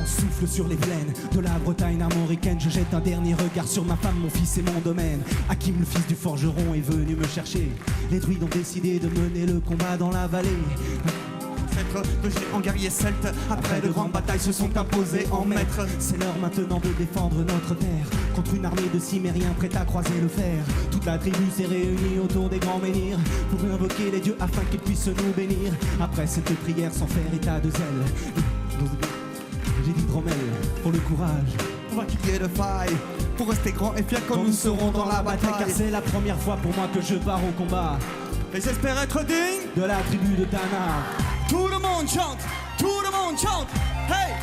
vent souffle sur les plaines de la Bretagne armoricaine. Je jette un dernier regard sur ma femme, mon fils et mon domaine. Hakim, le fils du forgeron, est venu me chercher. Les druides ont décidé de mener le combat dans la vallée. De géants guerriers celtes, après de grandes batailles, se sont imposés en maîtres. C'est l'heure maintenant de défendre notre terre contre une armée de cimériens prêts à croiser le fer. Toute la tribu s'est réunie autour des grands menhirs pour invoquer les dieux afin qu'ils puissent nous bénir. Après cette prière sans faire état de zèle, j'ai dit Dromel pour le courage. On va qu'il y ait de faille pour rester grand et fier quand nous serons dans la bataille. Car c'est la première fois pour moi que je pars au combat. Et j'espère être digne de la tribu de Dana. Tout le monde chante, tout le monde chante. Hey!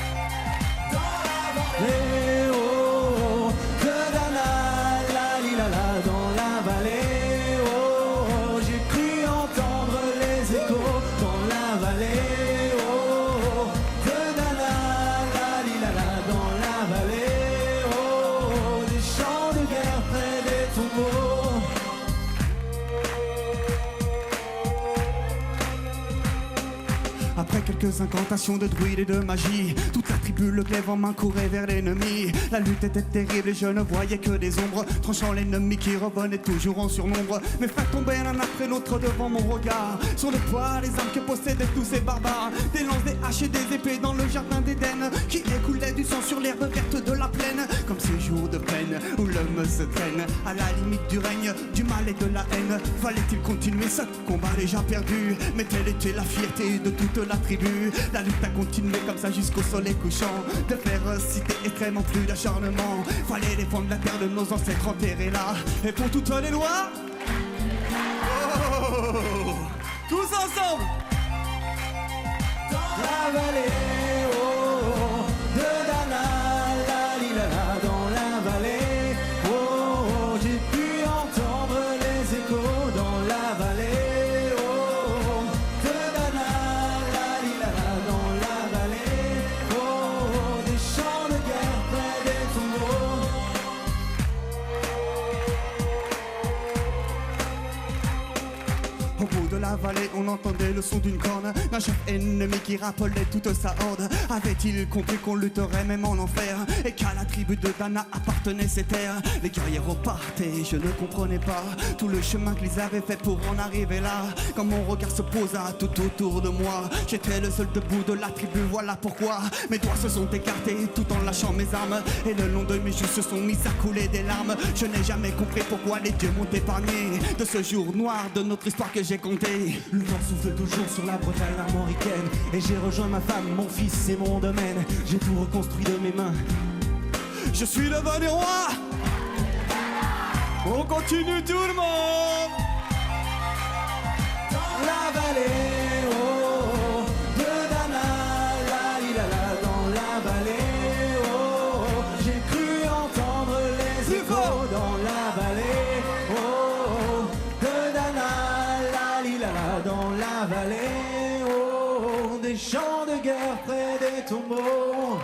Dans la vallée, oh, de Dana, la li la la, dans la vallée, oh, j'ai cru entendre les échos dans la vallée, oh, de Dana, la li la la, dans la vallée, oh, des champs de guerre près des tombeaux. Après quelques incantations de druides et de magie, toute la tribu, le glaive en main, courait vers l'ennemi. La lutte était terrible et je ne voyais que des ombres, tranchant l'ennemi qui revenait toujours en surnombre. Mes frères tombaient l'un après l'autre devant mon regard, sur le poids les armes que possédaient tous ces barbares. Des lances, des haches et des épées dans le jardin d'Éden, qui écoulait du sang sur l'herbe verte de la plaine. Comme ces jours de peine où l'homme se traîne à la limite du règne, du mal et de la haine. Fallait-il continuer ce combat déjà perdu? Mais telle était la fierté de toute la tribu. La lutte a continué comme ça jusqu'au soleil couchant. De férocité extrêmement plus d'acharnement. Fallait défendre la terre de nos ancêtres enterrés là. Et pour toutes les lois, oh, tous ensemble. Dans la vallée, oh, de Dana, la li la la, dans la vallée, oh, j'ai pu entendre les échos dans la vallée, oh, de Dana, la li la la, dans la vallée, oh, des champs de guerre près des tombeaux. Au bout de la vallée, on entendait le son d'une corne, d'un chef ennemi qui rappelait toute sa horde. Avait-il compris qu'on lutterait même en enfer, et qu'à la tribu de Dana appartenaient ces terres? Les guerriers repartaient, je ne comprenais pas tout le chemin qu'ils avaient fait pour en arriver là. Quand mon regard se posa tout autour de moi, j'étais le seul debout de la tribu, voilà pourquoi mes doigts se sont écartés tout en lâchant mes armes, et le long de mes joues se sont mis à couler des larmes. Je n'ai jamais compris pourquoi les dieux m'ont épargné de ce jour noir de notre histoire que j'ai compté. Le vent souffle toujours sur la Bretagne armoricaine, et j'ai rejoint ma femme, mon fils et mon domaine. J'ai tout reconstruit de mes mains. Je suis devenu roi. On continue tout le monde. Dans la vallée, oh, de Dana, la li la la, dans la vallée, oh, j'ai cru entendre les échos dans la vallée, oh, de Dana, la li la la, dans la vallée, oh, des champs de guerre près des tombeaux.